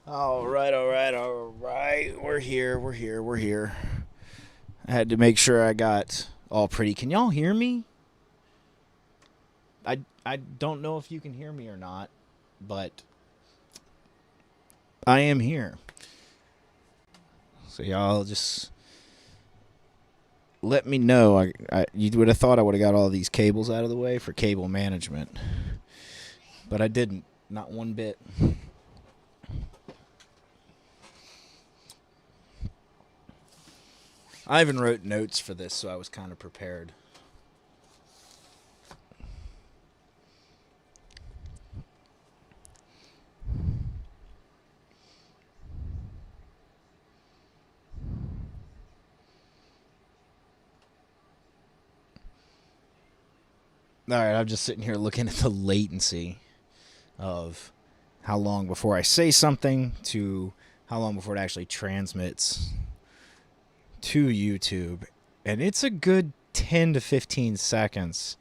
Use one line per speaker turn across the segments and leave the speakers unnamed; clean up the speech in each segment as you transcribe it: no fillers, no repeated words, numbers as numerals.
All right, all right, all right. We're here, we're here, we're here. I had to make sure I got all pretty. Can y'all hear me? I don't know if you can hear me or not, but I am here. So y'all just let me know. You would have thought I would have got all these cables out of the way for cable management, but I didn't. Not one bit. I even wrote notes for this, so I was kind of prepared. All right, I'm just sitting here looking at the latency of how long before I say something to how long before it actually transmits to YouTube. And it's a good 10 to 15 seconds.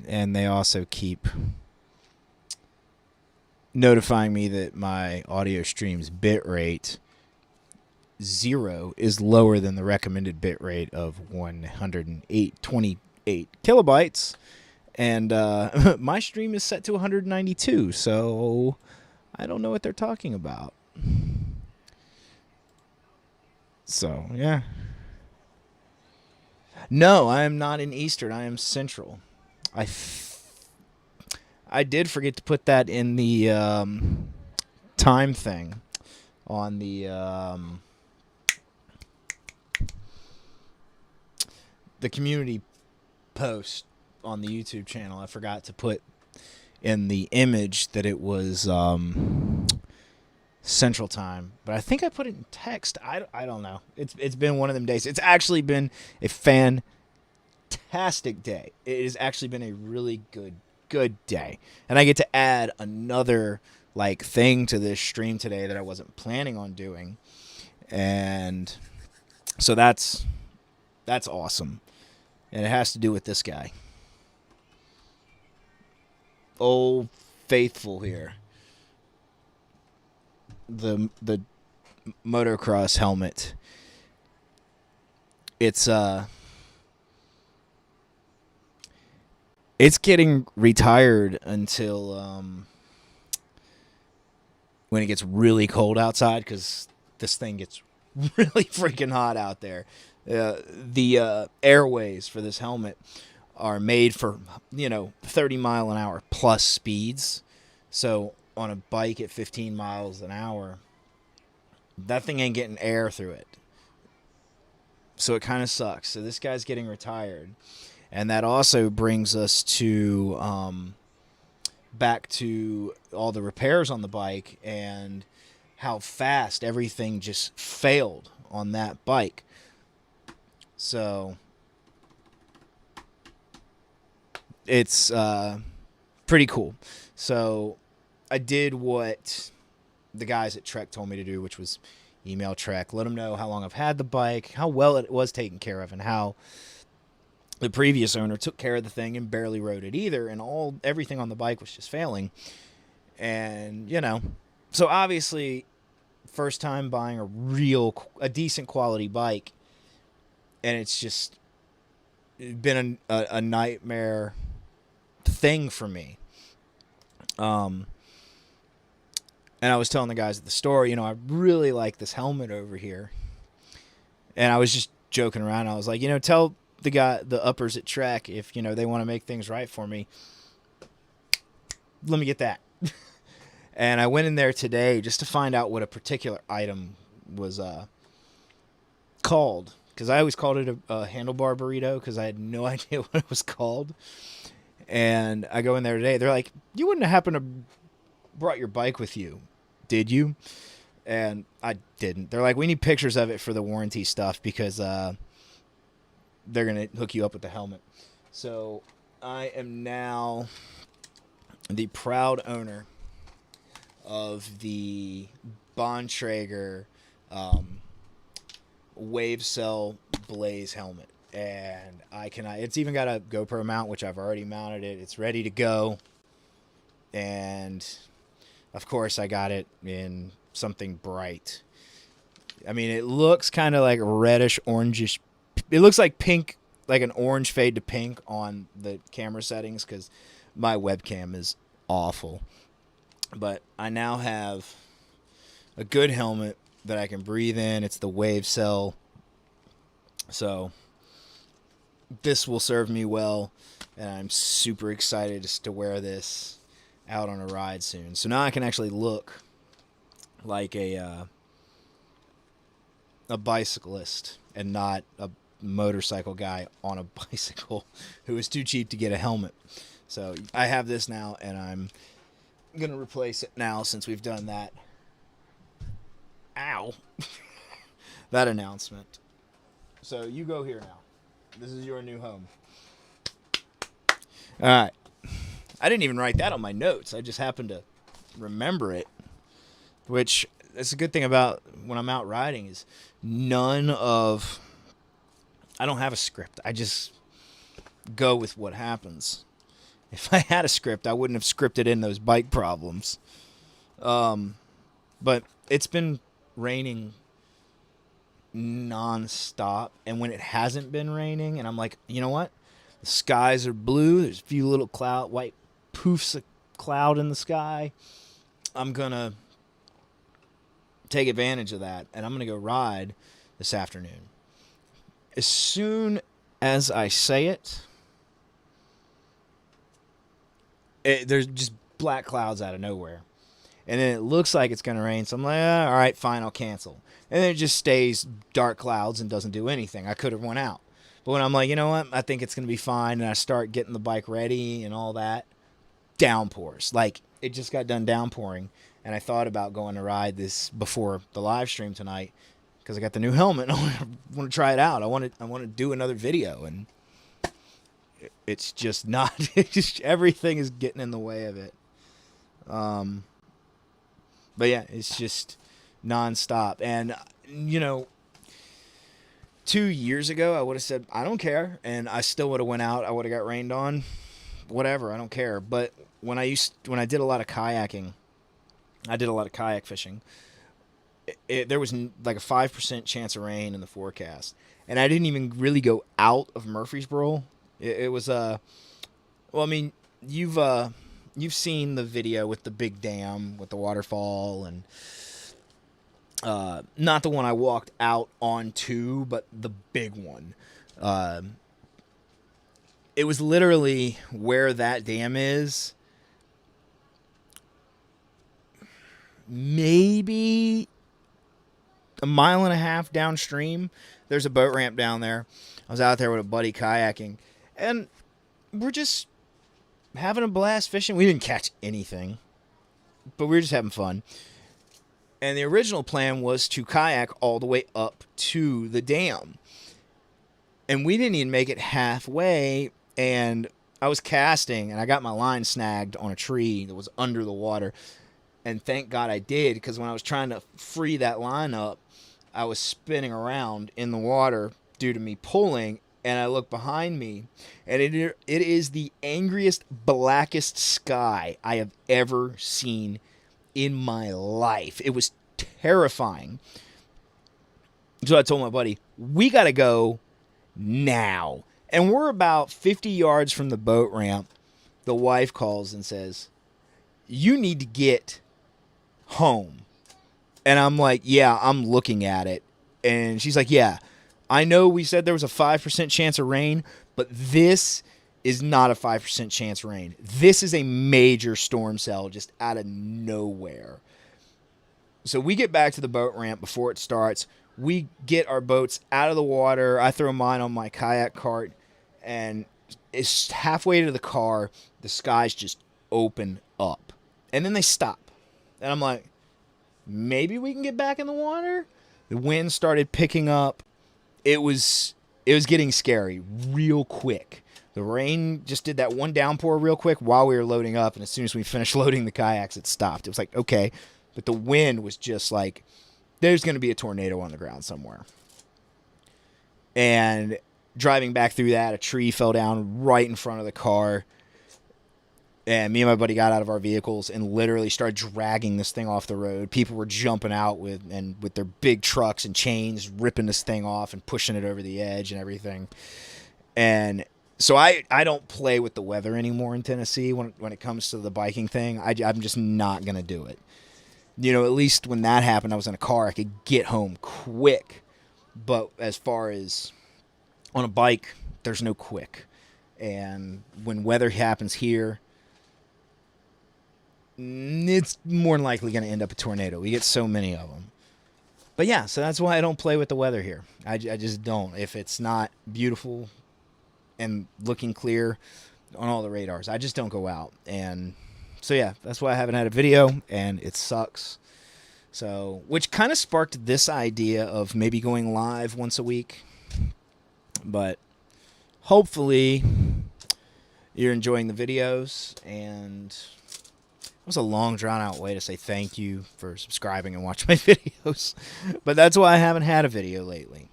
And they also keep notifying me that my audio stream's bit rate 0 is lower than the recommended bit rate of 128 kilobytes. And my stream is set to 192, so I don't know what they're talking about. So, yeah. No, I am not in Eastern. I am Central. I did forget to put that in the time thing on the community post on the YouTube channel. I forgot to put in the image that it was Central Time, but I think I put it in text. I don't know. It's been one of them days. It's actually been a fantastic day. It has actually been a really good day, and I get to add another like thing to this stream today that I wasn't planning on doing, and so that's awesome, and it has to do with this guy, Old Faithful here. The motocross helmet. It's getting retired until when it gets really cold outside, because this thing gets really freaking hot out there. The airways for this helmet are made for 30-mile-an-hour plus speeds. So on a bike at 15 miles an hour, that thing ain't getting air through it. So it kind of sucks. So this guy's getting retired. And that also brings us to back to all the repairs on the bike and how fast everything just failed on that bike. So it's pretty cool. So I did what the guys at Trek told me to do, which was email Trek, let them know how long I've had the bike, how well it was taken care of, and how the previous owner took care of the thing and barely rode it either, and everything on the bike was just failing. And so obviously, first time buying a decent quality bike, and it's just been a nightmare thing for me. And I was telling the guys at the store, I really like this helmet over here. And I was just joking around. I was like, tell the uppers at Trek, if, they want to make things right for me, let me get that. And I went in there today just to find out what a particular item was called. Because I always called it a handlebar burrito because I had no idea what it was called. And I go in there today. They're like, you wouldn't have happened to brought your bike with you, did you? And I didn't. They're like, we need pictures of it for the warranty stuff because they're going to hook you up with the helmet. So I am now the proud owner of the Bontrager Wave Cell Blaze helmet. And it's even got a GoPro mount, which I've already mounted it. It's ready to go. And of course, I got it in something bright. I mean, it looks kind of like reddish, orangish. It looks like pink, like an orange fade to pink on the camera settings because my webcam is awful. But I now have a good helmet that I can breathe in. It's the Wave Cell. So this will serve me well, and I'm super excited just to wear this out on a ride soon. So now I can actually look like a bicyclist and not a motorcycle guy on a bicycle who is too cheap to get a helmet. So I have this now, and I'm going to replace it now since we've done that. Ow. That announcement. So you go here now. This is your new home. All right. I didn't even write that on my notes. I just happened to remember it, which that's a good thing about when I'm out riding is I don't have a script. I just go with what happens. If I had a script, I wouldn't have scripted in those bike problems. But it's been raining nonstop, and when it hasn't been raining, and I'm like, you know what? The skies are blue. There's a few little white poofs of cloud in the sky. I'm gonna take advantage of that, and I'm gonna go ride this afternoon. As soon as I say it, there's just black clouds out of nowhere. And then it looks like it's going to rain. So I'm like, all right, fine, I'll cancel. And then it just stays dark clouds and doesn't do anything. I could have went out. But when I'm like, you know what, I think it's going to be fine, and I start getting the bike ready and all that, downpours. Like, it just got done downpouring. And I thought about going to ride this before the live stream tonight because I got the new helmet. And I want to try it out. I want to do another video. And it's just not. It's just, everything is getting in the way of it. But yeah, it's just nonstop. And, 2 years ago, I would have said, I don't care. And I still would have went out. I would have got rained on. Whatever, I don't care. But when I did a lot of kayaking, I did a lot of kayak fishing. There was like a 5% chance of rain in the forecast. And I didn't even really go out of Murfreesboro. It was, you've seen the video with the big dam with the waterfall, and not the one I walked out onto, but the big one. It was literally where that dam is, maybe a mile and a half downstream. There's a boat ramp down there. I was out there with a buddy kayaking, and we're just having a blast fishing. We didn't catch anything, but we were just having fun. And the original plan was to kayak all the way up to the dam. And we didn't even make it halfway, and I was casting, and I got my line snagged on a tree that was under the water. And thank God I did, because when I was trying to free that line up, I was spinning around in the water due to me pulling, and I look behind me, and it is the angriest, blackest sky I have ever seen in my life. It was terrifying. So I told my buddy, we got to go now. And we're about 50 yards from the boat ramp. The wife calls and says, you need to get home. And I'm like, yeah, I'm looking at it. And she's like, yeah, I know we said there was a 5% chance of rain, but this is not a 5% chance rain. This is a major storm cell just out of nowhere. So we get back to the boat ramp before it starts. We get our boats out of the water. I throw mine on my kayak cart, and it's halfway to the car. The skies just open up, and then they stop. And I'm like, maybe we can get back in the water? The wind started picking up. It was getting scary real quick. The rain just did that one downpour real quick while we were loading up, and as soon as we finished loading the kayaks, it stopped. It was like, okay. But the wind was just like, there's going to be a tornado on the ground somewhere. And driving back through that, a tree fell down right in front of the car. And me and my buddy got out of our vehicles and literally started dragging this thing off the road. People were jumping out with their big trucks and chains, ripping this thing off and pushing it over the edge and everything. And so I don't play with the weather anymore in Tennessee when it comes to the biking thing. I'm just not going to do it. You know, at least when that happened, I was in a car. I could get home quick. But as far as on a bike, there's no quick. And when weather happens here, it's more than likely going to end up a tornado. We get so many of them. But yeah, so that's why I don't play with the weather here. I just don't. If it's not beautiful and looking clear on all the radars, I just don't go out. And so yeah, that's why I haven't had a video, and it sucks. So, which kind of sparked this idea of maybe going live once a week. But hopefully you're enjoying the videos, and it was a long, drawn-out way to say thank you for subscribing and watching my videos. But that's why I haven't had a video lately.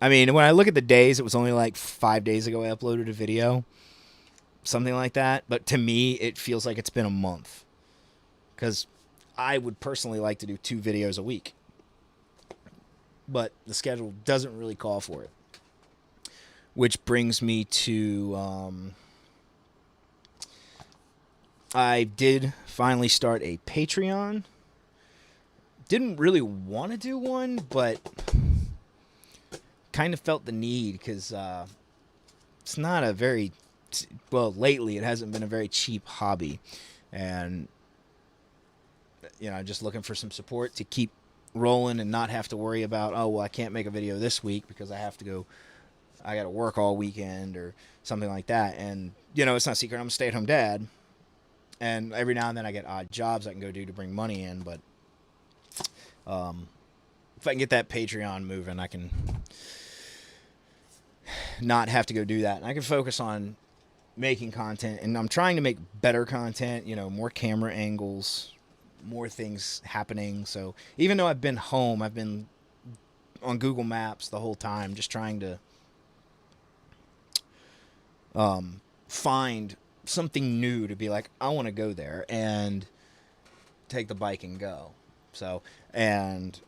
I mean, when I look at the days, it was only like 5 days ago I uploaded a video. Something like that. But to me, it feels like it's been a month. Because I would personally like to do 2 videos a week. But the schedule doesn't really call for it. Which brings me to... I did finally start a Patreon. Didn't really want to do one, but kind of felt the need because it's not a very, well, lately it hasn't been a very cheap hobby. And, you know, just looking for some support to keep rolling and not have to worry about, oh, well, I can't make a video this week because I got to work all weekend or something like that. And, you know, it's not a secret, I'm a stay-at-home dad. And every now and then I get odd jobs I can go do to bring money in. But if I can get that Patreon moving, I can not have to go do that. And I can focus on making content. And I'm trying to make better content, you know, more camera angles, more things happening. So even though I've been home, I've been on Google Maps the whole time just trying to find something new to be like, I want to go there and take the bike and go. So, and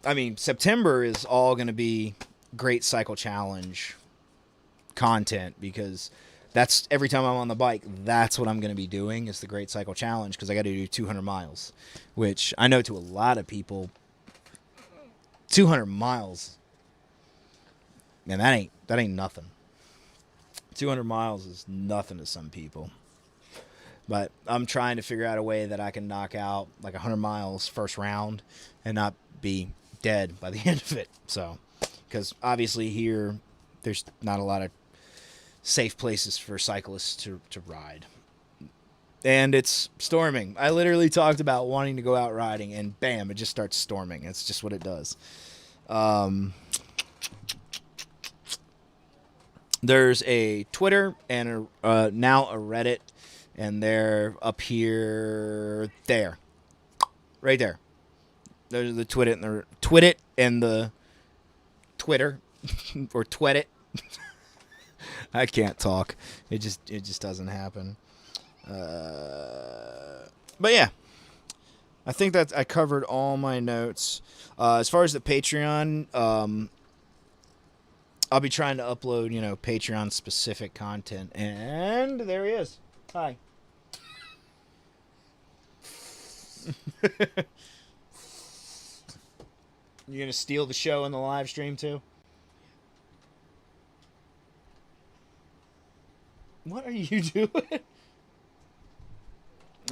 I mean, September is all going to be Great Cycle Challenge content because that's every time I'm on the bike, that's what I'm going to be doing is the Great Cycle Challenge because I got to do 200 miles, which I know to a lot of people, 200 miles, man, that ain't nothing. 200 miles is nothing to some people. But I'm trying to figure out a way that I can knock out like 100 miles first round and not be dead by the end of it. So, because obviously here, there's not a lot of safe places for cyclists to ride. And it's storming. I literally talked about wanting to go out riding, and bam, it just starts storming. It's just what it does. There's a Twitter and now a Reddit, and they're up here, there, right there. There's the Twit it and the Twitter, or twit it. I can't talk. It just doesn't happen. But yeah, I think that I covered all my notes. As far as the Patreon, I'll be trying to upload, you know, Patreon-specific content. And there he is. Hi. You going to steal the show in the live stream, too? What are you doing?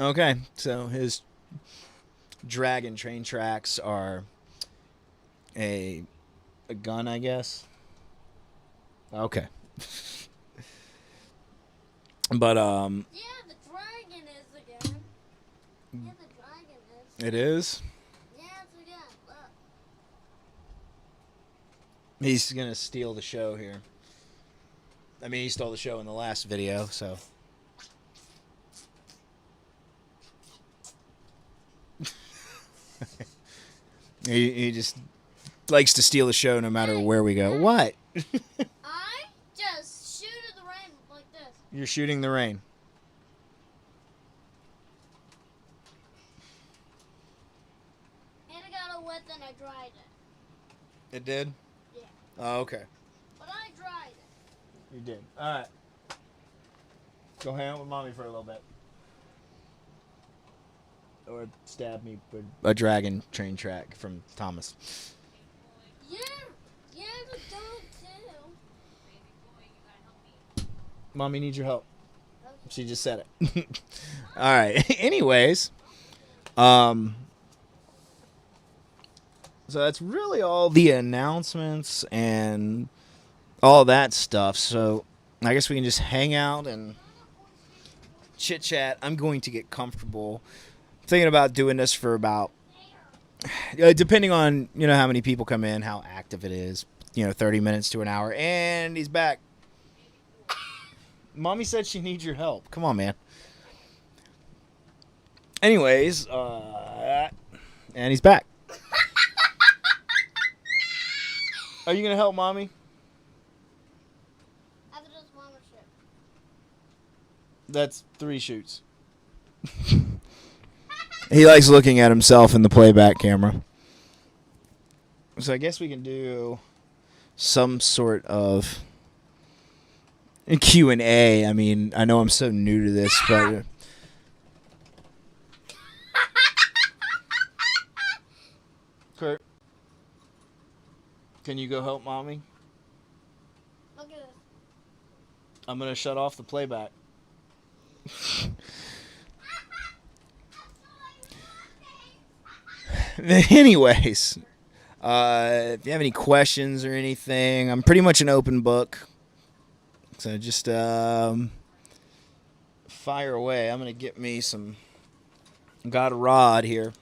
Okay, so his dragon train tracks are a gun, I guess. Okay. But
yeah, the dragon is again. Yeah, the dragon is.
It is.
Yeah, it's again. Look.
He's gonna steal the show here. I mean, he stole the show in the last video, so. He just likes to steal the show no matter where we go. What?
I just shoot at the rain like this.
You're shooting the rain.
got wet, then I dried it.
It did?
Yeah.
Oh, okay.
But I dried it.
You did. All right. Go hang out with mommy for a little bit. Or stab me with a dragon train track from Thomas.
Yeah. Yeah, the dog too.
Mommy needs your help.
Okay.
She just said it. All right. Anyways, so that's really all the announcements and all that stuff. So I guess we can just hang out and chit chat. I'm going to get comfortable. Thinking about doing this for about, depending on how many people come in, how active it is. 30 minutes to an hour, and he's back. Mommy said she needs your help. Come on, man. Anyways, and he's back. Are you gonna help mommy?
After this mama ship.
That's 3 shoots. He likes looking at himself in the playback camera. So I guess we can do some sort of Q&A. I mean, I know I'm so new to this, but Kurt, can you go help mommy?
Look at this.
I'm going to shut off the playback. Anyways, if you have any questions or anything, I'm pretty much an open book. So just fire away. I'm going to get me some got a rod here.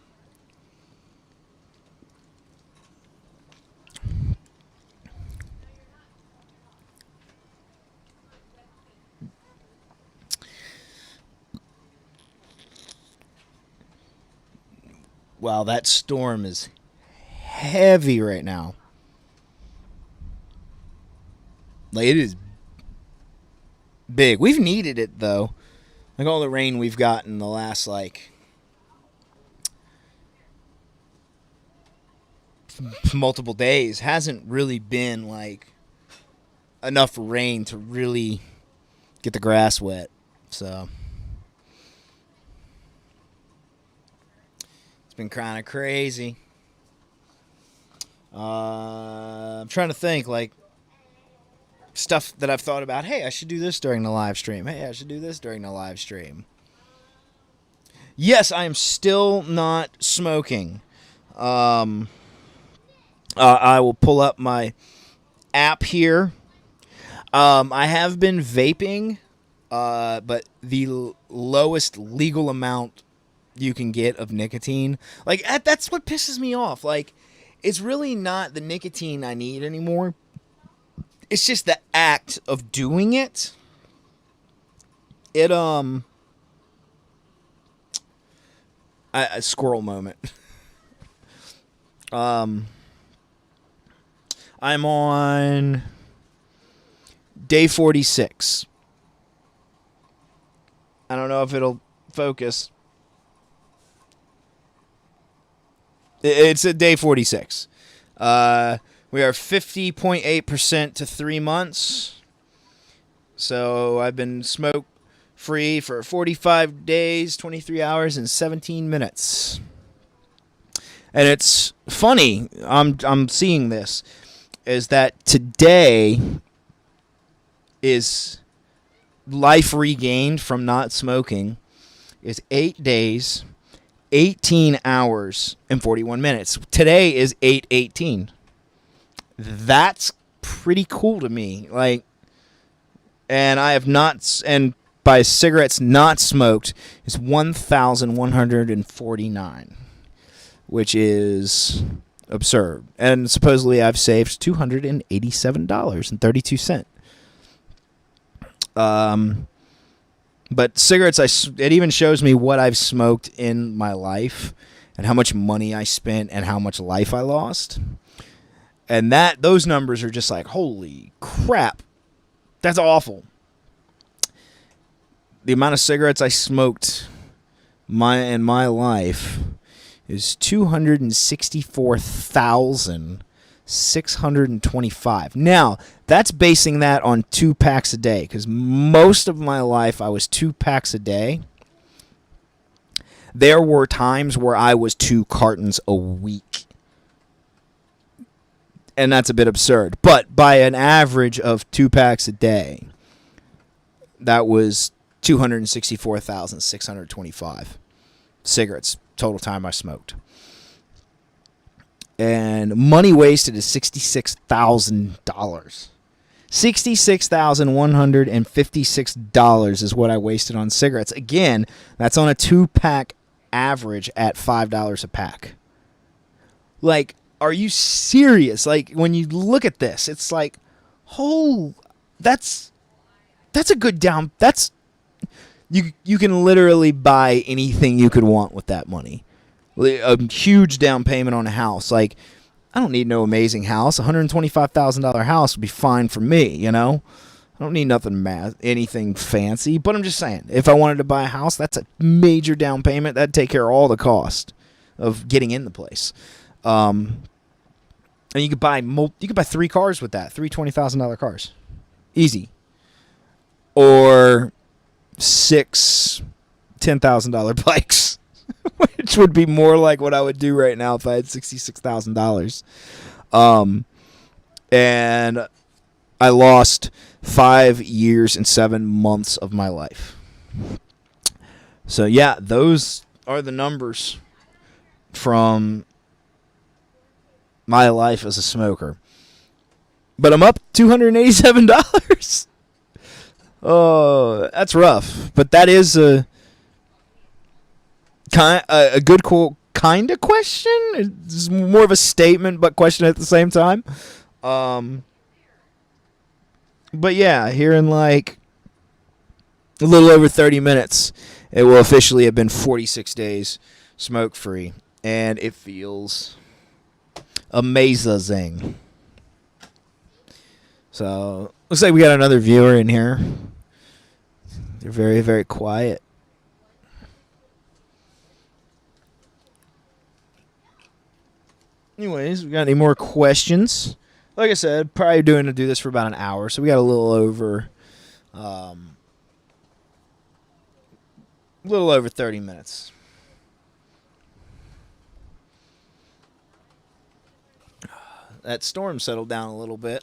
Wow, that storm is heavy right now. Like, it is big. We've needed it, though. Like, all the rain we've gotten the last, multiple days hasn't really been, enough rain to really get the grass wet. So it's been kind of crazy. I'm trying to think, stuff that I've thought about. Hey, I should do this during the live stream. Hey, I should do this during the live stream. Yes, I am still not smoking. I will pull up my app here. I have been vaping, but the lowest legal amount you can get of nicotine. That's what pisses me off. It's really not the nicotine I need anymore. It's just the act of doing it. A squirrel moment. I'm on day 46. I don't know if it'll focus. It's at day 46. We are 50.8% to 3 months. So I've been smoke free for 45 days, 23 hours, and 17 minutes. And it's funny, I'm seeing this, is that today is life regained from not smoking is 8 days, 18 hours, and 41 minutes. Today is 8:18. That's pretty cool to me. And I have not, and by cigarettes not smoked, is 1,149, which is absurd. And supposedly I've saved $287.32. But cigarettes, it even shows me what I've smoked in my life and how much money I spent and how much life I lost. And those numbers are just holy crap. That's awful. The amount of cigarettes I smoked in my life is 264,625. Now, that's basing that on 2 packs a day, because most of my life I was 2 packs a day. There were times where I was 2 cartons a week. And that's a bit absurd. But by an average of 2 packs a day, that was 264,625 cigarettes total time I smoked. And money wasted is $66,000. $66,156 is what I wasted on cigarettes. Again, that's on a 2-pack average at $5 a pack. Like, are you serious? Like, when you look at this, it's like, oh, that's a good down. That's you can literally buy anything you could want with that money. A huge down payment on a house. Like, I don't need no amazing house. $125,000 house would be fine for me, you know? I don't need anything fancy. But I'm just saying, if I wanted to buy a house, that's a major down payment. That'd take care of all the cost of getting in the place. And you could buy 3 cars with that, 3 $20,000 cars. Easy. Or 6 $10,000 bikes, which would be more like what I would do right now if I had $66,000. And I lost 5 years and 7 months of my life. So yeah, those are the numbers from my life as a smoker. But I'm up $287. Oh, that's rough. But that is a good, cool kind of question. It's more of a statement, but question at the same time. But yeah, here in like a little over 30 minutes, it will officially have been 46 days smoke-free. And it feels amazing. So, looks like we got another viewer in here. They're very, very quiet. Anyways, we got any more questions? Like I said, probably do this for about an hour, so we got a little over 30 minutes. That storm settled down a little bit.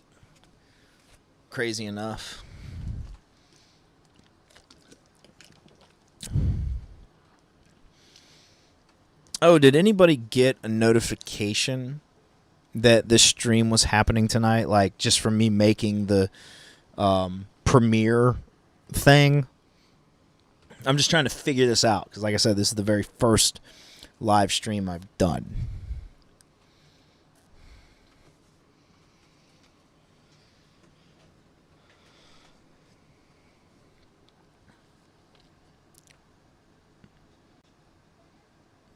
Crazy enough. Oh, did anybody get a notification that this stream was happening tonight? Like, just from me making the premiere thing? I'm just trying to figure this out. Because, like I said, this is the very first live stream I've done.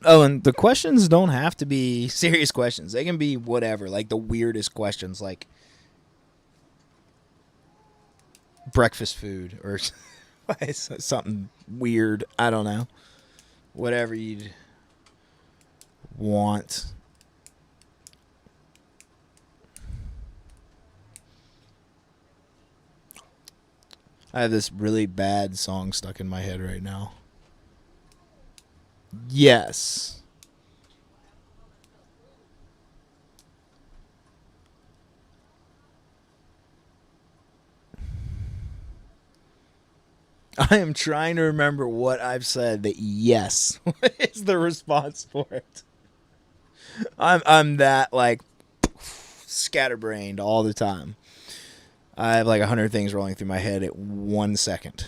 Oh, and the questions don't have to be serious questions. They can be whatever, like the weirdest questions, like breakfast food or something weird. I don't know. Whatever you'd want. I have this really bad song stuck in my head right now. Yes. I am trying to remember what I've said that yes is the response for it. I'm that like scatterbrained all the time. I have like 100 things rolling through my head at 1 second.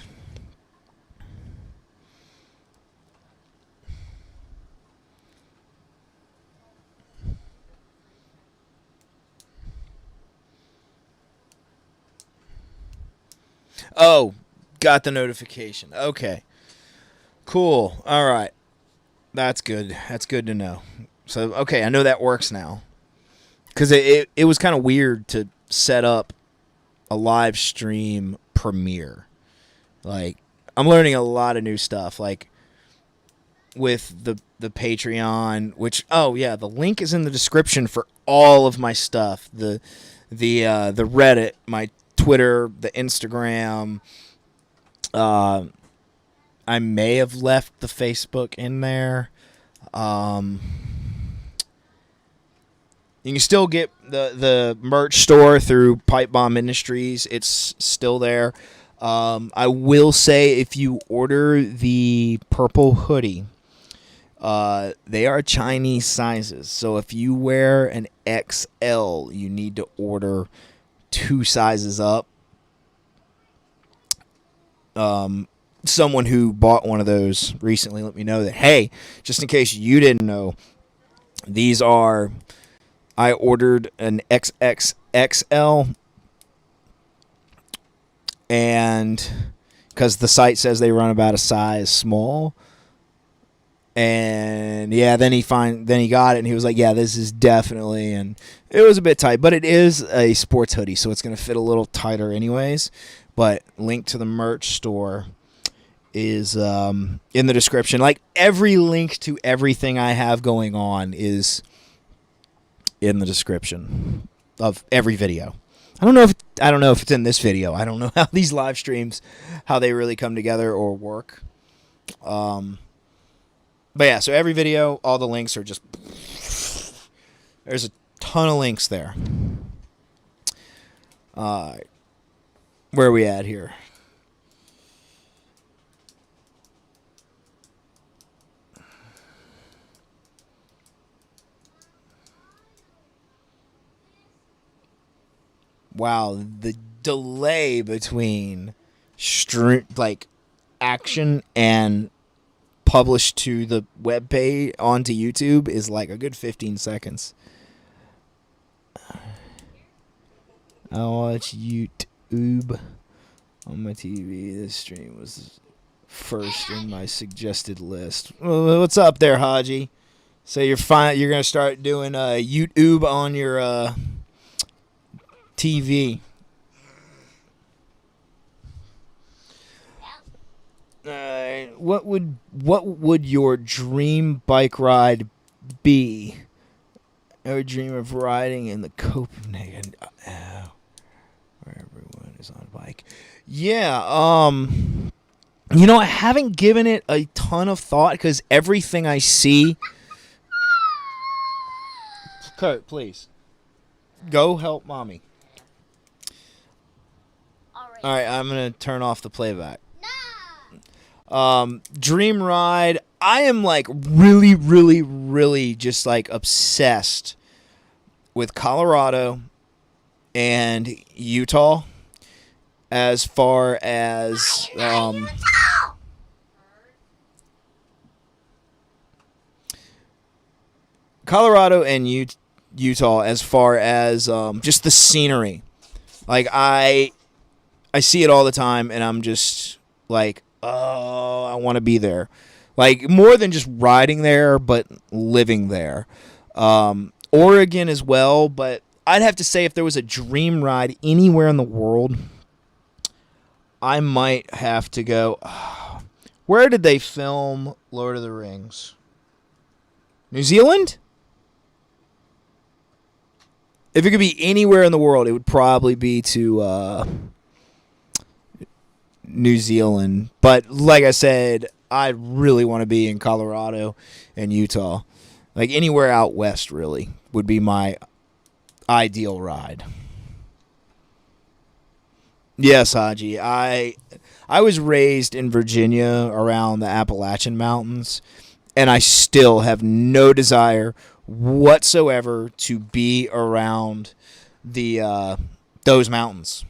Oh, got the notification. Okay. Cool. All right. That's good. That's good to know. So, okay, I know that works now. Because it was kind of weird to set up a live stream premiere. Like, I'm learning a lot of new stuff. Like, with the the Patreon, which the link is in the description for all of my stuff. The Reddit, my Twitter, the Instagram. I may have left the Facebook in there. You can still get the merch store through Pipe Bomb Industries. It's still there. I will say if you order the purple hoodie, they are Chinese sizes. So if you wear an XL, you need to order 2 sizes up. Someone who bought one of those recently let me know that, hey, just in case you didn't know, I ordered an XXXL, and because the site says they run about a size small, and then he got it and he was like, yeah, this is definitely, and it was a bit tight, but it is a sports hoodie, so it's going to fit a little tighter anyways. But link to the merch store is in the description. Like every link to everything I have going on is in the description of every video. I don't know if it's in this video. I don't know how these live streams, how they really come together or work. But yeah, so every video, all the links are just, there's a ton of links there. Where are we at here? Wow, the delay between action and published to the web page onto YouTube is like a good 15 seconds. I watch YouTube on my TV. This stream was first in my suggested list. Well, what's up there, Haji? So you're fine. You're gonna start doing YouTube on your TV. What would your dream bike ride be? I would dream of riding in the Copenhagen, where everyone is on a bike. Yeah, I haven't given it a ton of thought because everything I see. Kurt, please go help mommy. All right, I'm gonna turn off the playback. Dream ride. I am like really, really, really just like obsessed with Colorado and Utah as far as Colorado and Utah as far as just the scenery. Like I see it all the time and I'm just like, oh, I want to be there. Like more than just riding there, but living there. Oregon as well, but I'd have to say if there was a dream ride anywhere in the world, I might have to go. Where did they film Lord of the Rings? New Zealand? If it could be anywhere in the world, it would probably be to New Zealand. But like I said, I really want to be in Colorado and Utah. Like anywhere out west really would be my ideal ride. Yes, Haji. I was raised in Virginia around the Appalachian Mountains, and I still have no desire whatsoever to be around the those mountains.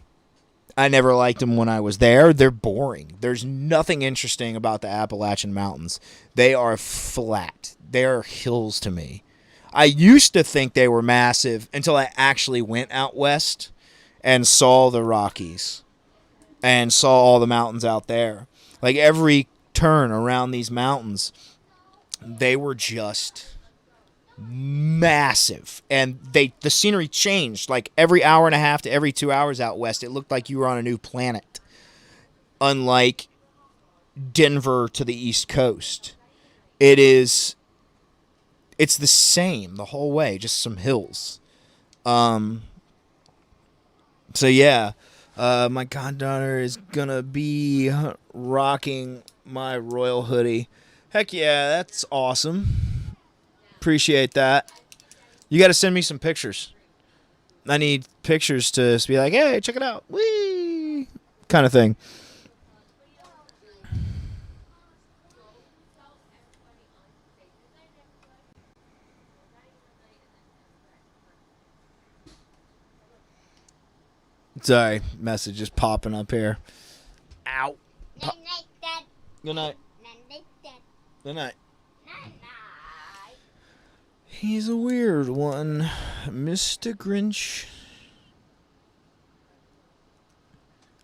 I never liked them when I was there. They're boring. There's nothing interesting about the Appalachian Mountains. They are flat. They are hills to me. I used to think they were massive until I actually went out west and saw the Rockies and saw all the mountains out there. Like every turn around these mountains, they were just massive, and the scenery changed like every hour and a half to every 2 hours out west. It looked like you were on a new planet, unlike Denver to the East Coast. It is it's the same the whole way, just some hills. Um, so yeah, my goddaughter is gonna be rocking my royal hoodie. Heck yeah, that's awesome. Appreciate that. You got to send me some pictures. I need pictures to be like, hey, check it out, wee, kind of thing. Sorry, message is popping up here. Ow.
Night, night, dad.
Good night.
Night, night, dad.
Good night.
Night, night.
He's a weird one, Mr. Grinch.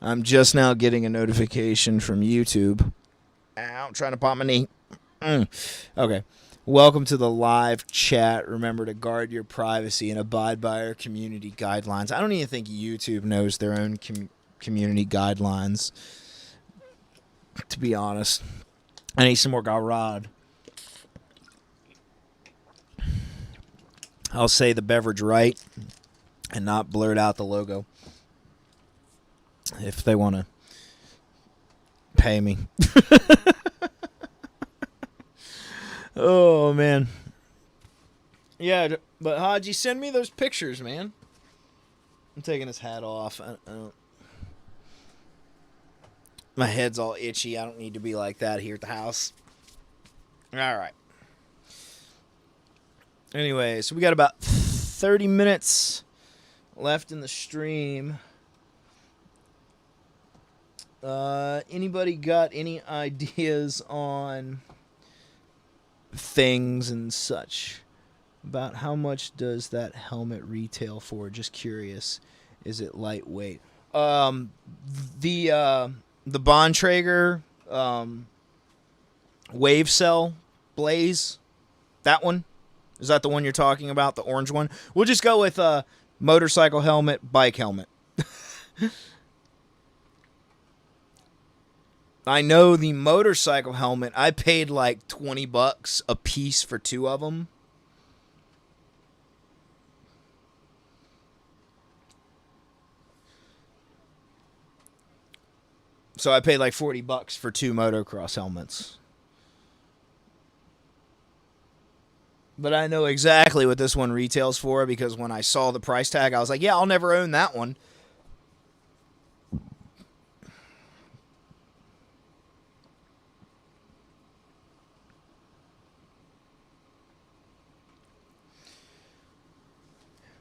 I'm just now getting a notification from YouTube. Ow, I'm trying to pop my knee. Okay. Welcome to the live chat. Remember to guard your privacy and abide by our community guidelines. I don't even think YouTube knows their own community guidelines, to be honest. I need some more garrod. I'll say the beverage right and not blurt out the logo if they want to pay me. Oh, man. Yeah, but Haji, send me those pictures, man. I'm taking his hat off. I don't, my head's all itchy. I don't need to be like that here at the house. All right. Anyway, so we got about 30 minutes left in the stream. Anybody got any ideas on things and such about how much does that helmet retail for? Just curious. Is it lightweight? The Bontrager Wave Cell Blaze, that one, is that the one you're talking about? The orange one? We'll just go with motorcycle helmet, bike helmet. I know the motorcycle helmet, I paid like $20 a piece for two of them. So I paid like $40 for two motocross helmets. But I know exactly what this one retails for because when I saw the price tag, I was like, yeah, I'll never own that one.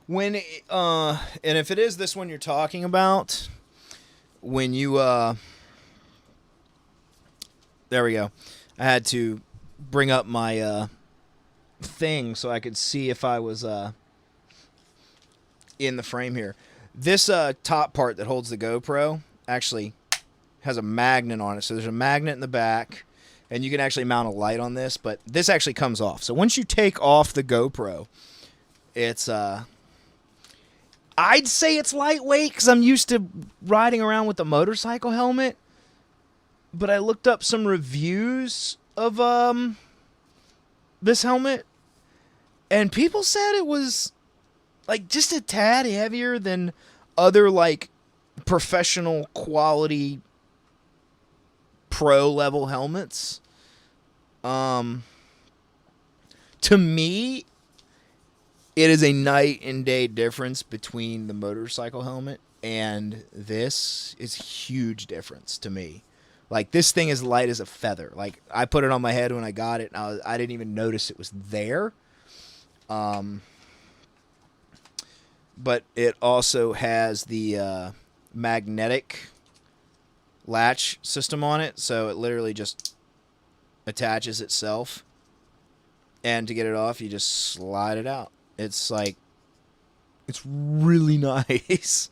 When and if it is this one you're talking about, when you there we go. I had to bring up my thing so I could see if I was in the frame here. This top part that holds the GoPro actually has a magnet on it. So there's a magnet in the back, and you can actually mount a light on this, but this actually comes off. So once you take off the GoPro, it's I'd say it's lightweight because I'm used to riding around with a motorcycle helmet. But I looked up some reviews of this helmet, and people said it was like just a tad heavier than other like professional quality pro level helmets. To me, it is a night and day difference between the motorcycle helmet and this. Is a huge difference to me. Like, this thing is light as a feather. Like, I put it on my head when I got it, and I didn't even notice it was there. But it also has the magnetic latch system on it, so it literally just attaches itself. And to get it off, you just slide it out. It's like, it's really nice.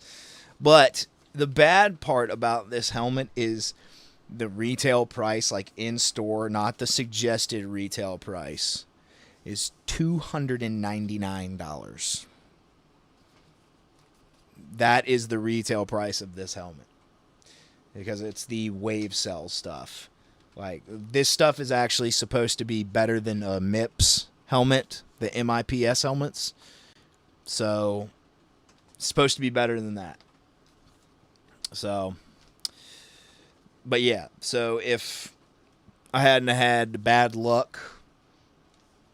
But the bad part about this helmet is the retail price, like in store, not the suggested retail price, is $299. That is the retail price of this helmet. Because it's the Wave Cell stuff. Like, this stuff is actually supposed to be better than a MIPS helmet the MIPS helmets. So it's supposed to be better than that. So, but yeah, so if I hadn't had the bad luck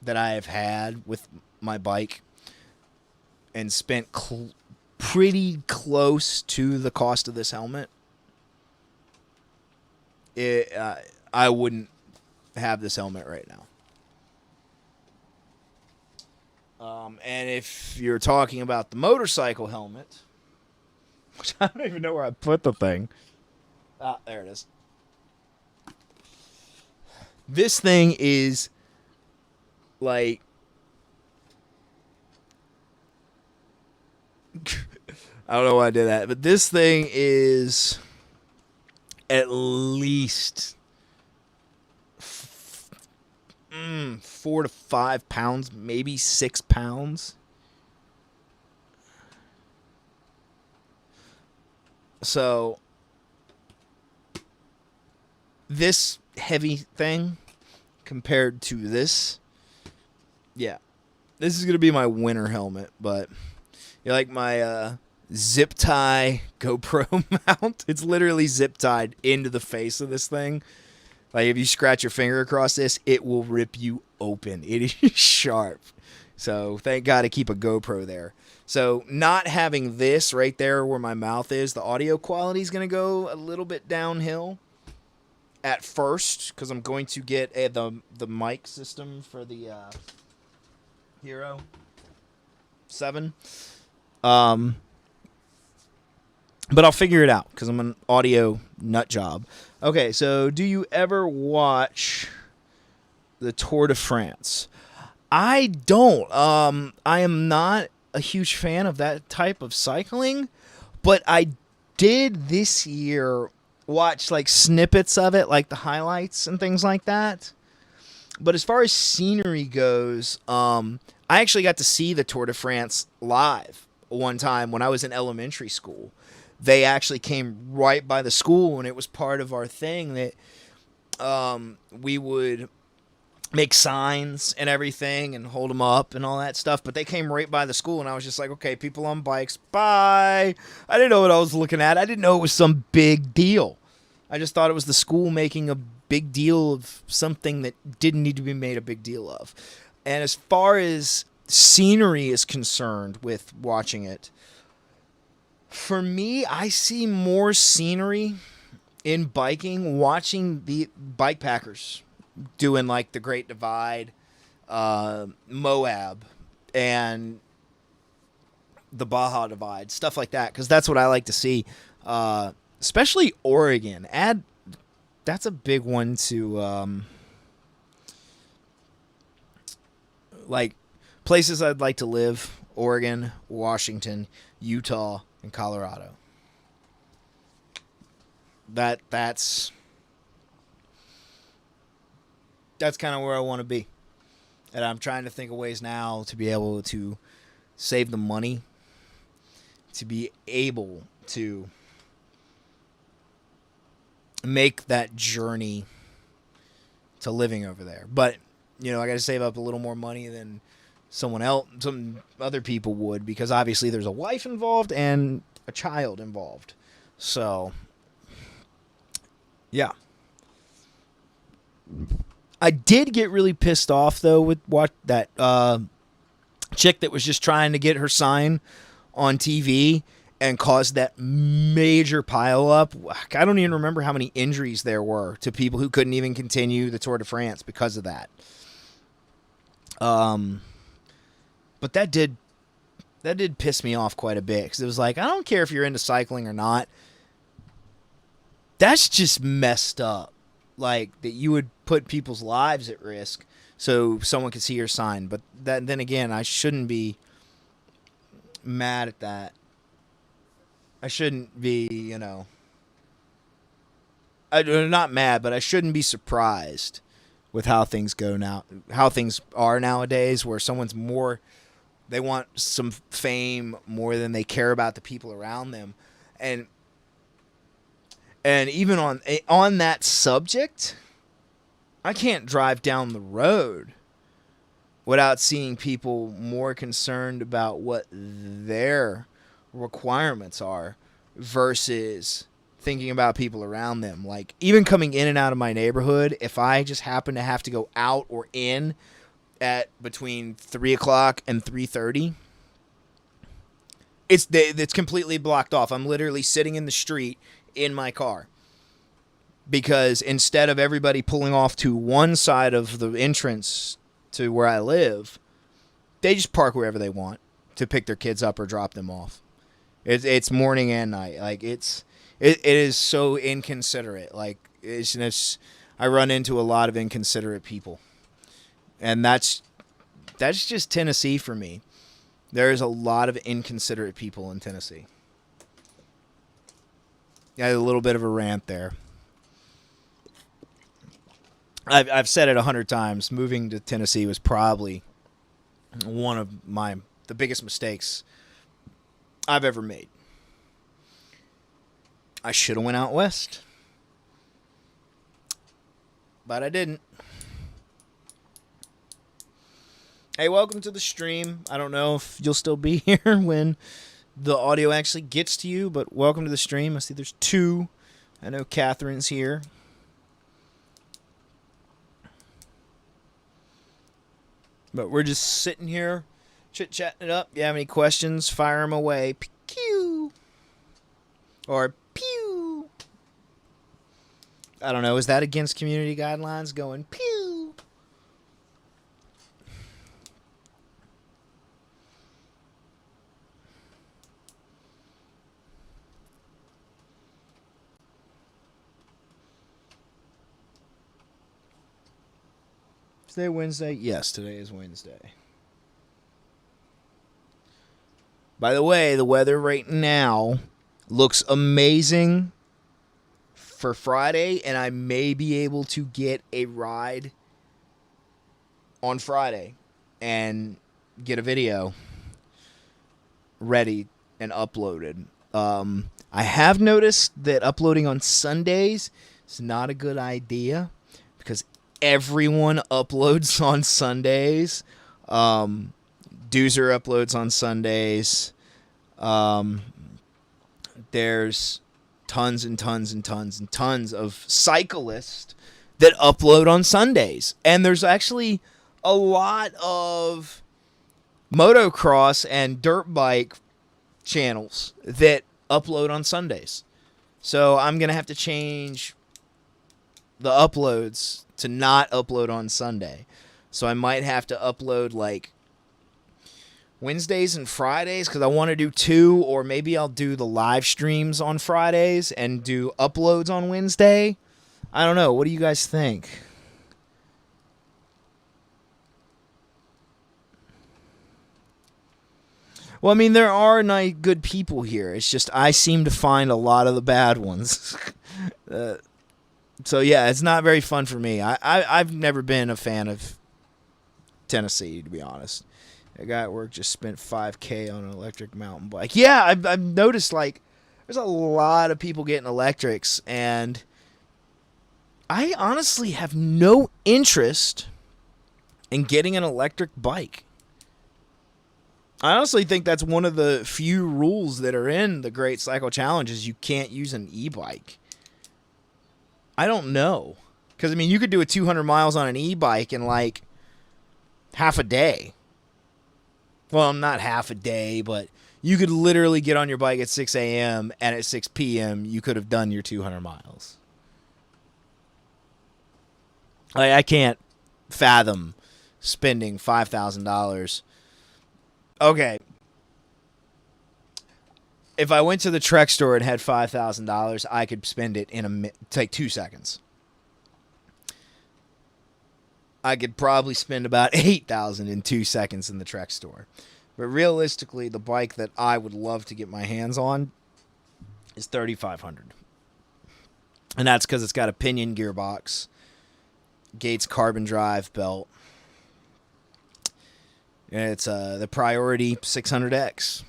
that I have had with my bike and spent pretty close to the cost of this helmet, I wouldn't have this helmet right now. And if you're talking about the motorcycle helmet, which I don't even know where I put the thing. Ah, there it is. This thing is like I don't know why I did that, but this thing is at least 4 to 5 pounds, maybe 6 pounds. So this heavy thing compared to this, yeah, this is going to be my winter helmet. But you like my zip tie GoPro mount? It's literally zip tied into the face of this thing. Like if you scratch your finger across this, it will rip you open. It is sharp. So thank God to keep a GoPro there. So not having this right there where my mouth is, the audio quality is going to go a little bit downhill at first because I'm going to get the mic system for the Hero 7. But I'll figure it out because I'm an audio nut job. Okay, so do you ever watch the Tour de France? I don't. I am not a huge fan of that type of cycling, but I did this year watch like snippets of it, like the highlights and things like that. But as far as scenery goes, I actually got to see the Tour de France live one time when I was in elementary school. They actually came right by the school, and it was part of our thing that we would make signs and everything and hold them up and all that stuff. But they came right by the school, and I was just like, okay, people on bikes, bye. I didn't know what I was looking at. I didn't know it was some big deal. I just thought it was the school making a big deal of something that didn't need to be made a big deal of. And as far as scenery is concerned with watching it, for me, I see more scenery in biking watching the bike packers doing like the Great Divide, Moab, and the Baja Divide, stuff like that, because that's what I like to see. Especially Oregon. That's a big one to like places I'd like to live: Oregon, Washington, Utah, and Colorado. That's kind of where I want to be. And I'm trying to think of ways now to be able to save the money to be able to make that journey to living over there. But, I got to save up a little more money than some other people would, because obviously there's a wife involved and a child involved. So, yeah. I did get really pissed off, though, with what that chick that was just trying to get her sign on TV and caused that major pileup. I don't even remember how many injuries there were to people who couldn't even continue the Tour de France because of that. But that did piss me off quite a bit, because it was like, I don't care if you're into cycling or not. That's just messed up. Like, that you would put people's lives at risk so someone could see your sign. But then again, I shouldn't be mad at that. I shouldn't be, I'm not mad, but I shouldn't be surprised with how things go now, how things are nowadays, where someone's they want some fame more than they care about the people around them. And even on that subject, I can't drive down the road without seeing people more concerned about what their requirements are versus thinking about people around them. Like, even coming in and out of my neighborhood, if I just happen to have to go out or in at between 3 o'clock and 3:30, it's completely blocked off. I'm literally sitting in the street in my car, because instead of everybody pulling off to one side of the entrance to where I live, they just park wherever they want to pick their kids up or drop them off. It's morning and night. Like, it is so inconsiderate. Like, I run into a lot of inconsiderate people, and that's just Tennessee for me. There's a lot of inconsiderate people in Tennessee. I had a little bit of a rant there. I've said it 100 times. Moving to Tennessee was probably one of the biggest mistakes I've ever made. I should have went out west, but I didn't. Hey, welcome to the stream. I don't know if you'll still be here when the audio actually gets to you, but welcome to the stream. I see there's 2. I know Catherine's here. But we're just sitting here, chit-chatting it up. If you have any questions, fire them away. Pew! Or pew! I don't know. Is that against community guidelines, going pew? Today Wednesday? Yes, today is Wednesday. By the way, the weather right now looks amazing for Friday, and I may be able to get a ride on Friday and get a video ready and uploaded. I have noticed that uploading on Sundays is not a good idea because everyone uploads on Sundays. Doozer uploads on Sundays. There's tons and tons and tons and tons of cyclists that upload on Sundays. And there's actually a lot of motocross and dirt bike channels that upload on Sundays. So I'm going to have to change the uploads to not upload on Sunday. So I might have to upload like Wednesdays and Fridays because I want to do 2, or maybe I'll do the live streams on Fridays and do uploads on Wednesday. I don't know. What do you guys think? Well, I mean, there are nice, good people here. It's just I seem to find a lot of the bad ones. So, yeah, it's not very fun for me. I've never been a fan of Tennessee, to be honest. A guy at work just spent $5,000 on an electric mountain bike. Yeah, I've noticed, like, there's a lot of people getting electrics, and I honestly have no interest in getting an electric bike. I honestly think that's one of the few rules that are in the Great Cycle Challenge is you can't use an e-bike. I don't know. Because, I mean, you could do a 200 miles on an e-bike in, like, half a day. Well, not half a day, but you could literally get on your bike at 6 a.m. and at 6 p.m. you could have done your 200 miles. I can't fathom spending $5,000. Okay. If I went to the Trek store and had $5,000, I could spend it in take 2 seconds. I could probably spend about $8,000 in 2 seconds in the Trek store. But realistically, the bike that I would love to get my hands on is $3,500. And that's because it's got a pinion gearbox, Gates carbon drive belt, and it's the Priority 600X.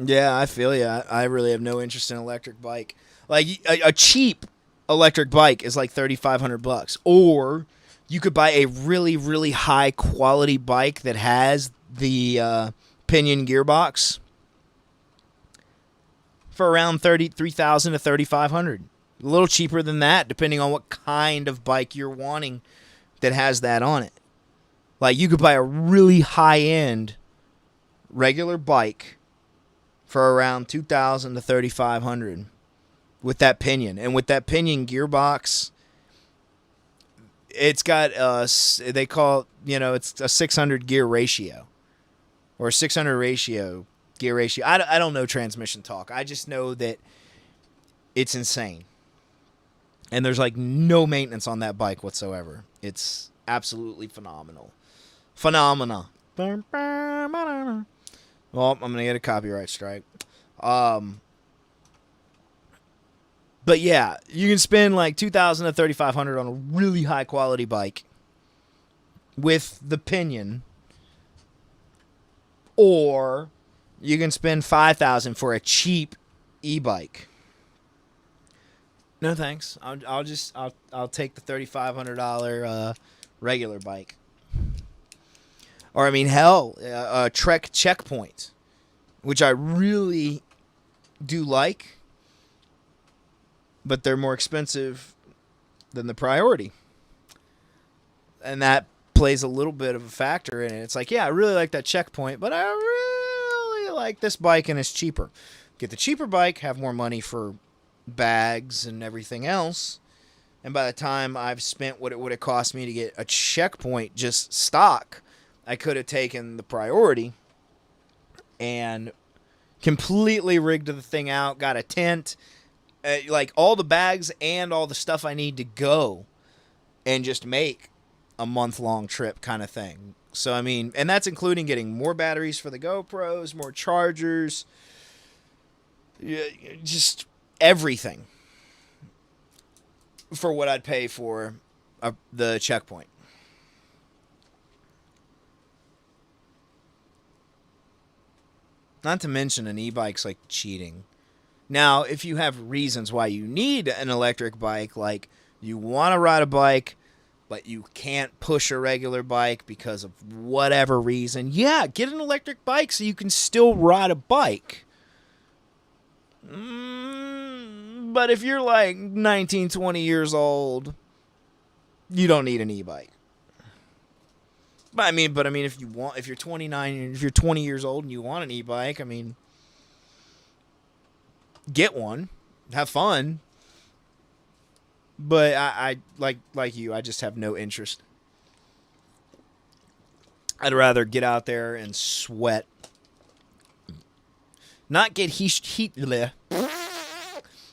Yeah, I feel ya. I really have no interest in an electric bike. Like a cheap electric bike is like $3,500, or you could buy a really really high quality bike that has the pinion gearbox for around 33,000 to 3,500. A little cheaper than that, depending on what kind of bike you're wanting that has that on it. Like you could buy a really high end regular bike for around 2,000 to 3,500 with that pinion, and with that pinion gearbox, it's got they call it's a 600 gear ratio or 600 ratio gear ratio. I don't know transmission talk. I just know that it's insane. And there's like no maintenance on that bike whatsoever. It's absolutely phenomenal. Phenomena. Well, I'm going to get a copyright strike. But yeah, you can spend like $2,000 to $3,500 on a really high quality bike with the pinion, or you can spend $5,000 for a cheap e-bike. No thanks. I'll take the $3,500 regular bike. Or I mean, hell, Trek Checkpoint, which I really do like, but they're more expensive than the Priority, and that plays a little bit of a factor in it. It's like, yeah, I really like that Checkpoint, but I really like this bike, and it's cheaper. Get the cheaper bike, have more money for bags and everything else, and by the time I've spent what it would have cost me to get a Checkpoint just stock, I could have taken the Priority and completely rigged the thing out, got a tent, like all the bags and all the stuff I need to go, and just make a month-long trip kind of thing. So, I mean, and that's including getting more batteries for the GoPros, more chargers, just everything for what I'd pay for the Checkpoint. Not to mention an e-bike's like cheating. Now, if you have reasons why you need an electric bike, like you want to ride a bike, but you can't push a regular bike because of whatever reason, yeah, get an electric bike so you can still ride a bike. But if you're like 19, 20 years old, you don't need an e-bike. But I mean, if you're 29, if you're 20 years old and you want an e-bike, I mean, get one, have fun. But I like you, I just have no interest. I'd rather get out there and sweat, not get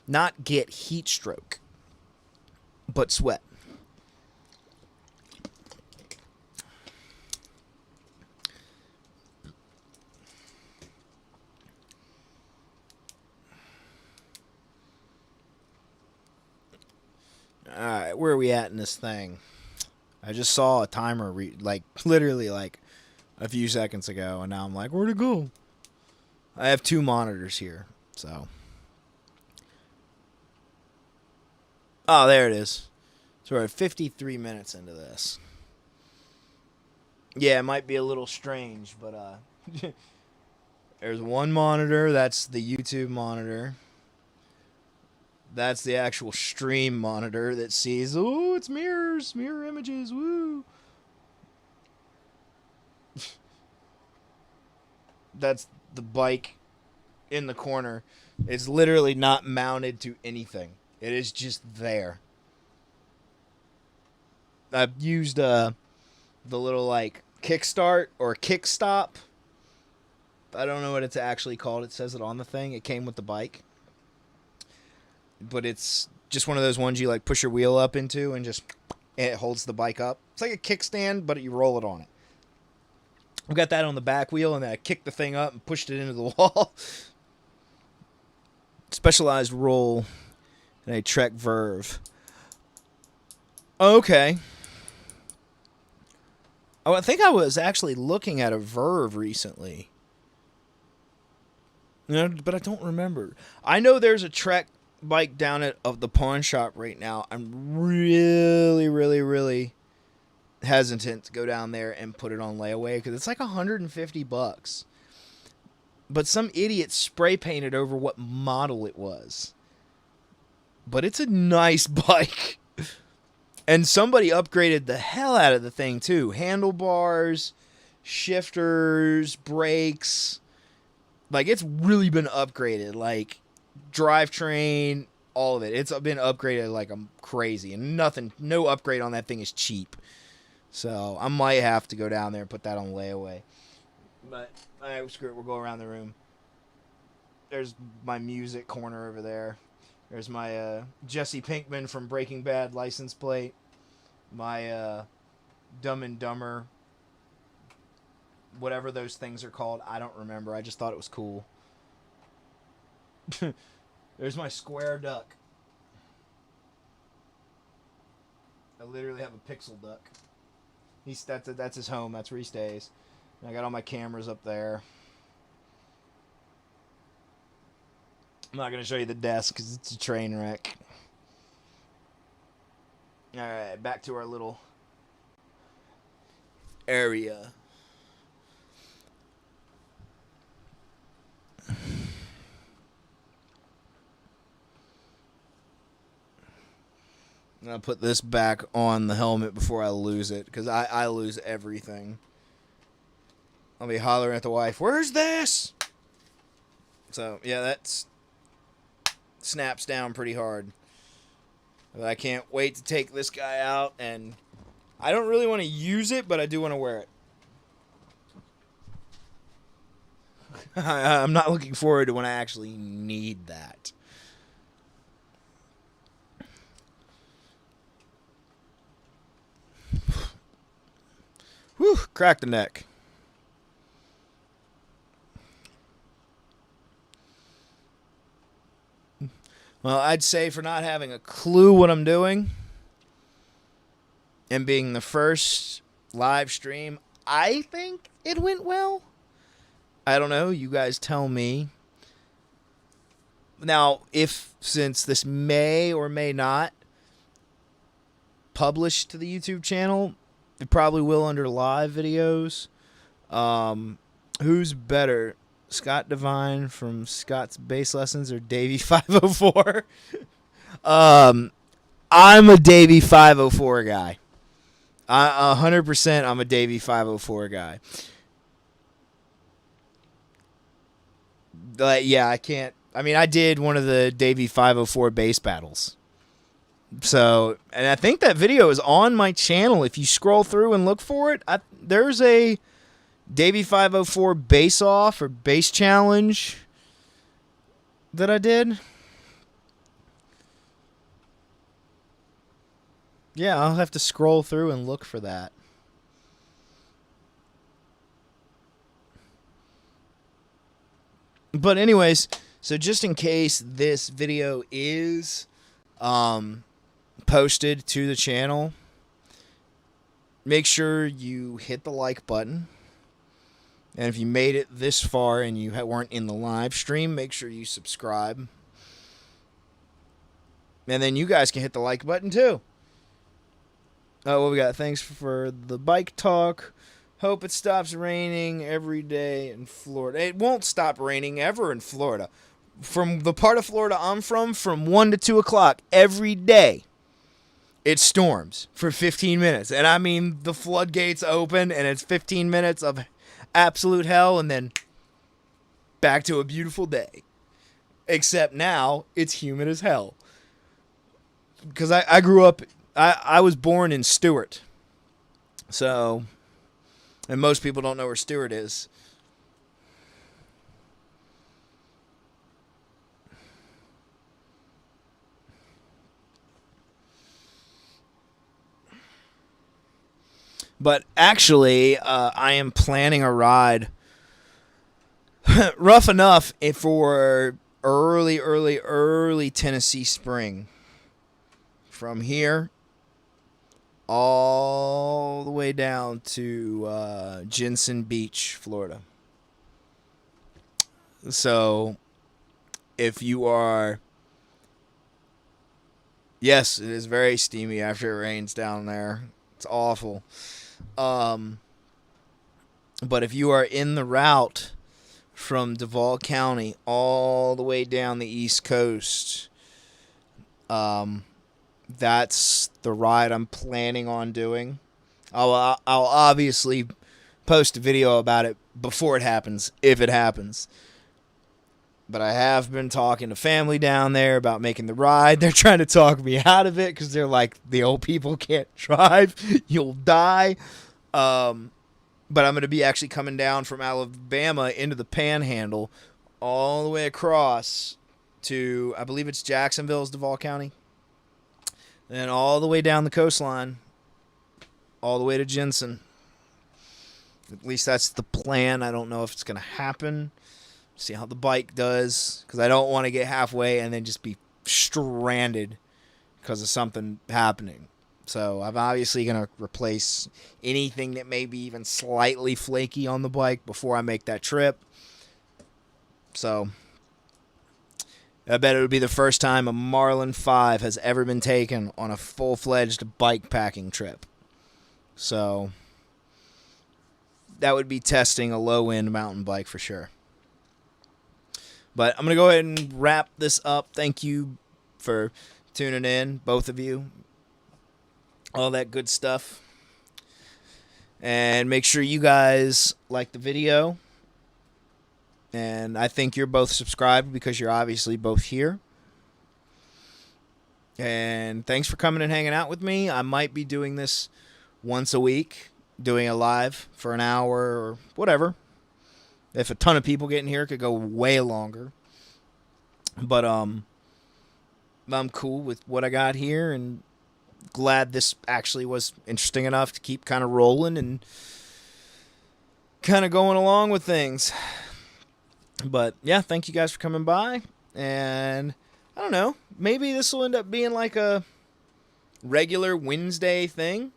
not get heat stroke, but sweat. Alright, where are we at in this thing? I just saw a timer, literally like a few seconds ago, and now I'm like, where'd it go? I have two monitors here, so. Oh, there it is. So we're at 53 minutes into this. Yeah, it might be a little strange, but there's one monitor, that's the YouTube monitor. That's the actual stream monitor that sees, oh, it's mirror images, woo. That's the bike in the corner. It's literally not mounted to anything. It is just there. I've used the little like kickstart or kickstop. I don't know what it's actually called. It says it on the thing. It came with the bike. But it's just one of those ones you like push your wheel up into and it holds the bike up. It's like a kickstand, but you roll it on it. I've got that on the back wheel, and then I kicked the thing up and pushed it into the wall. Specialized roll in a Trek Verve. Okay. Oh, I think I was actually looking at a Verve recently. But I don't remember. I know there's a Trek bike down at of the pawn shop right now, I'm really, really, really hesitant to go down there and put it on layaway because it's like $150. But some idiot spray painted over what model it was. But it's a nice bike. And somebody upgraded the hell out of the thing too. Handlebars, shifters, brakes. Like, it's really been upgraded. Like, drivetrain, all of it. It's been upgraded like I'm crazy. And no upgrade on that thing is cheap. So I might have to go down there and put that on layaway. But, alright, screw it. We'll go around the room. There's my music corner over there. There's my Jesse Pinkman from Breaking Bad license plate. My Dumb and Dumber, whatever those things are called. I don't remember. I just thought it was cool. There's my square duck. I literally have a pixel duck. That's his home. That's where he stays. And I got all my cameras up there. I'm not going to show you the desk because it's a train wreck. Alright, back to our little area. I'll put this back on the helmet before I lose it because I lose everything. I'll be hollering at the wife, "Where's this?" So, yeah, that's snaps down pretty hard. But I can't wait to take this guy out, and I don't really want to use it, but I do want to wear it. I'm not looking forward to when I actually need that. Whew, crack the neck. Well, I'd say for not having a clue what I'm doing and being the first live stream, I think it went well. I don't know. You guys tell me. Now, since this may or may not publish to the YouTube channel, it probably will under live videos. Who's better? Scott Devine from Scott's Bass Lessons or Davey 504? I'm a Davey 504 guy. 100% I'm a Davey 504 guy. Yeah, I can't. I mean, I did one of the Davey 504 bass battles. So, and I think that video is on my channel. If you scroll through and look for it, there's a Davey 504 bass off or bass challenge that I did. Yeah, I'll have to scroll through and look for that. But anyways, so just in case this video is posted to the channel, make sure you hit the like button. And if you made it this far and you weren't in the live stream, make sure you subscribe. And then you guys can hit the like button too. What we got? Thanks for the bike talk. Hope it stops raining every day in Florida. It won't stop raining ever in Florida. From the part of Florida I'm from 1 to 2 o'clock every day, it storms for 15 minutes. And I mean, the floodgates open and it's 15 minutes of absolute hell and then back to a beautiful day. Except now it's humid as hell. Because I grew up, I was born in Stewart. So, and most people don't know where Stewart is. But actually, I am planning a ride rough enough for early Tennessee spring. From here all the way down to Jensen Beach, Florida. So if you are Yes, it is very steamy after it rains down there. It's awful. Um, but if you are in the route from Duval County all the way down the East Coast, um, that's the ride I'm planning on doing. I'll obviously post a video about it before it happens, if it happens. But I have been talking to family down there about making the ride. They're trying to talk me out of it because they're like, the old people can't drive. You'll die. Um, but I'm going to be actually coming down from Alabama into the Panhandle all the way across to, I believe it's Jacksonville's Duval County. And all the way down the coastline, all the way to Jensen. At least that's the plan. I don't know if it's going to happen. See how the bike does, because I don't want to get halfway and then just be stranded because of something happening. So I'm obviously going to replace anything that may be even slightly flaky on the bike before I make that trip. So I bet it would be the first time a Marlin 5 has ever been taken on a full-fledged bike packing trip. So that would be testing a low-end mountain bike for sure. But I'm going to go ahead and wrap this up. Thank you for tuning in, both of you. All that good stuff. And make sure you guys like the video. And I think you're both subscribed because you're obviously both here. And thanks for coming and hanging out with me. I might be doing this once a week, doing a live for an hour or whatever. If a ton of people get in here, it could go way longer. But I'm cool with what I got here and glad this actually was interesting enough to keep kind of rolling and kind of going along with things. But yeah, thank you guys for coming by. And I don't know, maybe this will end up being like a regular Wednesday thing.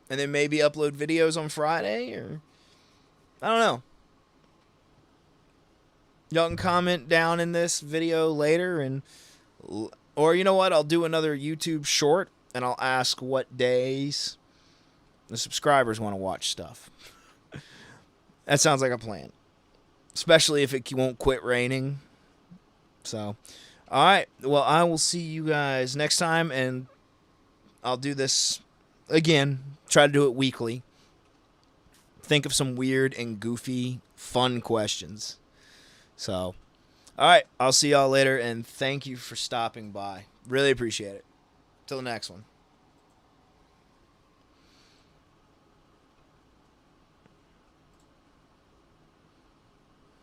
And then maybe upload videos on Friday, or I don't know. Y'all can comment down in this video later, and or you know what? I'll do another YouTube short, and I'll ask what days the subscribers want to watch stuff. That sounds like a plan, especially if it won't quit raining. So, all right. Well, I will see you guys next time, and I'll do this again. Try to do it weekly. Think of some weird and goofy, fun questions. So, all right. I'll see y'all later, and thank you for stopping by. Really appreciate it. Till the next one.